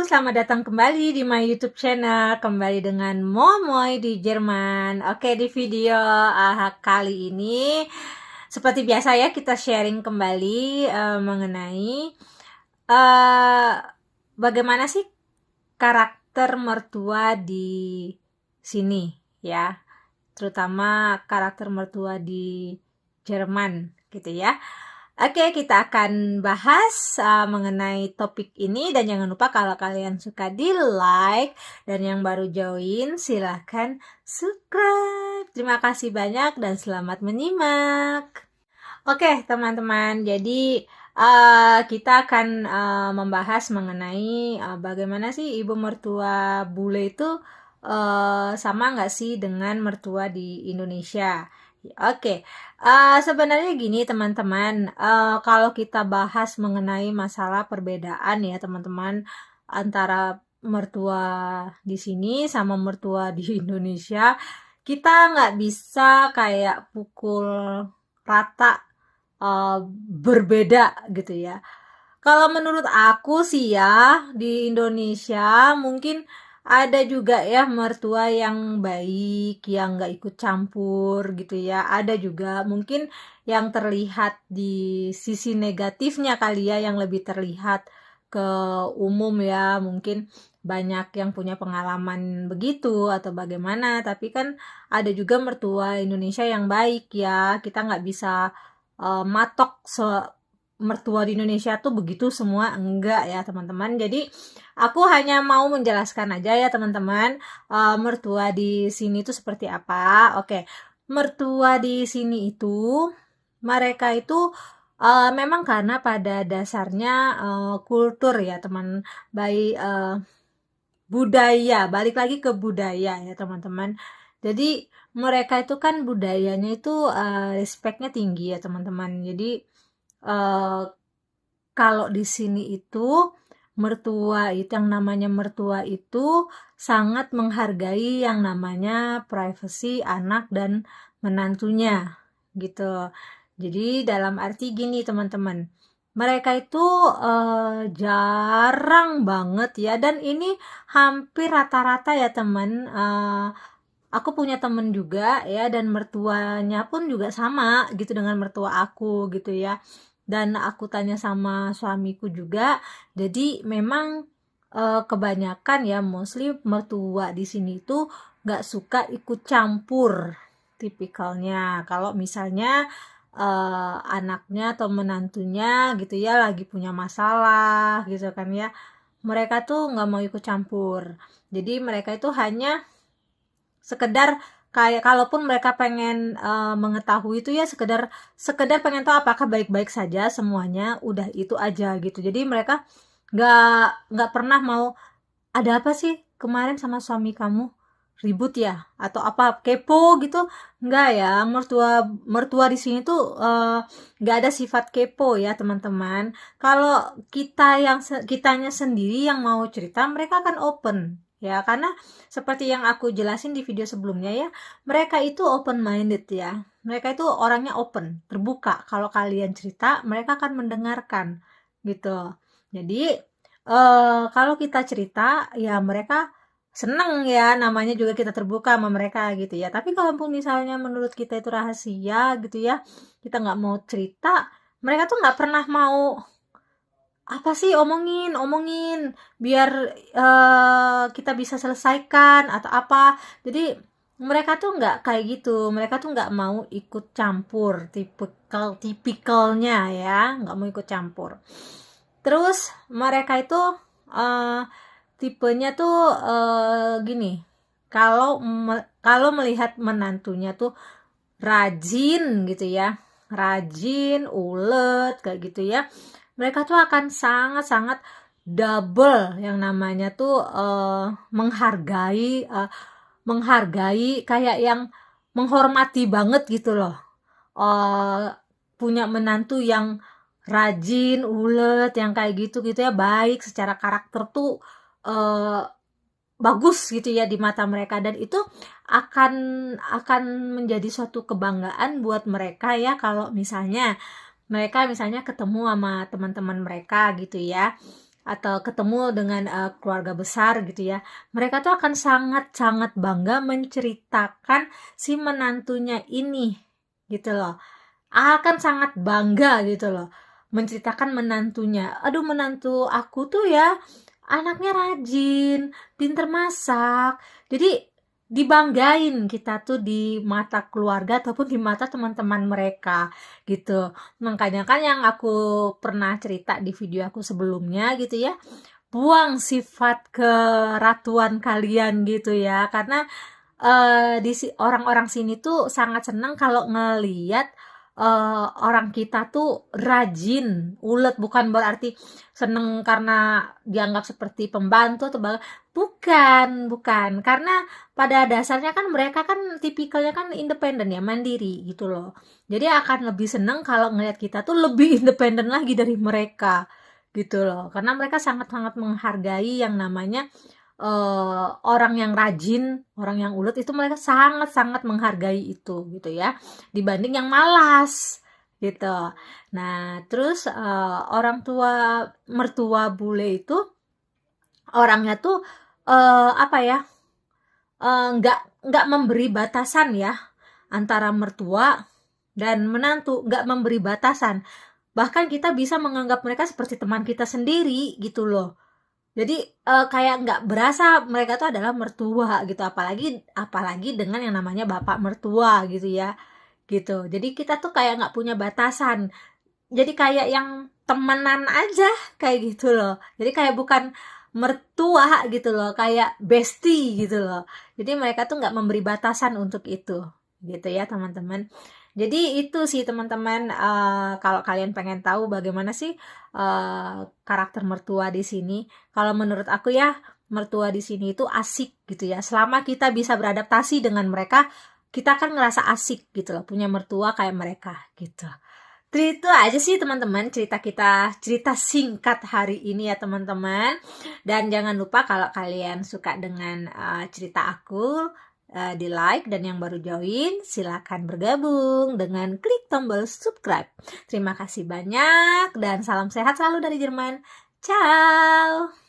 selamat datang kembali di my YouTube channel, kembali dengan Momoy di Jerman. Oke, di video kali ini seperti biasa ya, kita sharing kembali mengenai bagaimana sih karakter mertua di sini ya, terutama karakter mertua di Jerman gitu ya. Oke, kita akan bahas mengenai topik ini, dan jangan lupa kalau kalian suka di like, dan yang baru join silahkan subscribe. Terima kasih banyak dan selamat menyimak. Oke teman-teman, jadi kita akan membahas mengenai bagaimana sih ibu mertua bule itu sama nggak sih dengan mertua di Indonesia. Oke, sebenarnya gini teman-teman, kalau kita bahas mengenai masalah perbedaan ya teman-teman, antara mertua di sini sama mertua di Indonesia, kita nggak bisa kayak pukul rata berbeda gitu ya. Kalau menurut aku sih ya, di Indonesia mungkin ada juga ya mertua yang baik, yang nggak ikut campur gitu ya. Ada juga mungkin yang terlihat di sisi negatifnya kali ya, yang lebih terlihat ke umum ya. Mungkin banyak yang punya pengalaman begitu atau bagaimana. Tapi kan ada juga mertua Indonesia yang baik ya. Kita nggak bisa matok mertua di Indonesia tuh begitu semua, enggak ya teman-teman. Jadi aku hanya mau menjelaskan aja ya teman-teman, mertua di sini tuh seperti apa. Oke, mertua di sini itu mereka itu memang karena pada dasarnya kultur ya teman, baik budaya, balik lagi ke budaya ya teman-teman. Jadi mereka itu kan budayanya itu respectnya tinggi ya teman-teman. Jadi kalau di sini itu mertua itu, yang namanya mertua itu sangat menghargai yang namanya privasi anak dan menantunya gitu. Jadi dalam arti gini teman-teman, mereka itu jarang banget ya, dan ini hampir rata-rata ya teman. Aku punya temen juga ya, dan mertuanya pun juga sama gitu dengan mertua aku gitu ya. Dan aku tanya sama suamiku juga, jadi memang kebanyakan ya, mostly mertua di sini tuh nggak suka ikut campur tipikalnya. Kalau misalnya anaknya atau menantunya gitu ya lagi punya masalah gitu kan ya, mereka tuh nggak mau ikut campur. Jadi mereka itu hanya sekedar kayak, kalaupun mereka pengen mengetahui itu ya sekedar pengen tahu apakah baik-baik saja semuanya, udah itu aja gitu. Jadi mereka nggak pernah mau, ada apa sih kemarin sama suami kamu, ribut ya atau apa, kepo gitu. Enggak ya, mertua mertua di sini tuh nggak ada sifat kepo ya teman-teman. Kalau kitanya sendiri yang mau cerita, mereka akan open ya, karena seperti yang aku jelasin di video sebelumnya ya, mereka itu open minded ya, mereka itu orangnya open, terbuka. Kalau kalian cerita, mereka akan mendengarkan gitu. Jadi kalau kita cerita ya mereka seneng ya, namanya juga kita terbuka sama mereka gitu ya. Tapi kalaupun misalnya menurut kita itu rahasia gitu ya, kita nggak mau cerita, mereka tuh nggak pernah mau, apa sih, omongin biar kita bisa selesaikan atau apa. Jadi mereka tuh nggak kayak gitu, mereka tuh nggak mau ikut campur, tipikalnya ya, nggak mau ikut campur. Terus mereka itu tipenya tuh gini, kalau melihat menantunya tuh rajin gitu ya, rajin, ulet kayak gitu ya, mereka tuh akan sangat-sangat double yang namanya tuh menghargai kayak yang menghormati banget gitu loh. Punya menantu yang rajin, ulet, yang kayak gitu ya, baik secara karakter tuh bagus gitu ya di mata mereka, dan itu akan menjadi suatu kebanggaan buat mereka ya, kalau misalnya mereka ketemu sama teman-teman mereka gitu ya, atau ketemu dengan keluarga besar gitu ya, mereka tuh akan sangat-sangat bangga menceritakan si menantunya ini gitu loh. Akan sangat bangga gitu loh menceritakan menantunya. Aduh, menantu aku tuh ya anaknya rajin, pinter masak. Jadi dibanggain kita tuh di mata keluarga ataupun di mata teman-teman mereka gitu. Makanya kan yang aku pernah cerita di video aku sebelumnya gitu ya, buang sifat keratuan kalian gitu ya, karena orang-orang sini tuh sangat senang kalau ngeliat orang kita tuh rajin, ulet. Bukan berarti seneng karena dianggap seperti pembantu atau bukan, karena pada dasarnya kan mereka kan tipikalnya kan independen ya, mandiri gitu loh. Jadi akan lebih seneng kalau ngeliat kita tuh lebih independen lagi dari mereka gitu loh, karena mereka sangat-sangat menghargai yang namanya orang yang rajin, orang yang ulet, itu mereka sangat-sangat menghargai itu gitu ya, dibanding yang malas gitu. Nah, terus orang tua mertua bule itu orangnya tuh apa ya? Nggak memberi batasan ya antara mertua dan menantu, nggak memberi batasan. Bahkan kita bisa menganggap mereka seperti teman kita sendiri gitu loh. Jadi kayak nggak berasa mereka tuh adalah mertua gitu, apalagi apalagi dengan yang namanya bapak mertua gitu ya, gitu. Jadi kita tuh kayak nggak punya batasan. Jadi kayak yang temenan aja kayak gitu loh. Jadi kayak bukan mertua gitu loh, kayak bestie gitu loh. Jadi mereka tuh nggak memberi batasan untuk itu, gitu ya teman-teman. Jadi itu sih teman-teman, kalau kalian pengen tahu bagaimana sih karakter mertua di sini, kalau menurut aku ya mertua di sini itu asik gitu ya. Selama kita bisa beradaptasi dengan mereka, kita akan ngerasa asik gitu loh, punya mertua kayak mereka gitu. Itu aja sih teman-teman cerita kita, cerita singkat hari ini ya teman-teman. Dan jangan lupa kalau kalian suka dengan cerita aku, di like, dan yang baru join silakan bergabung dengan klik tombol subscribe. Terima kasih banyak dan salam sehat selalu dari Jerman. Ciao.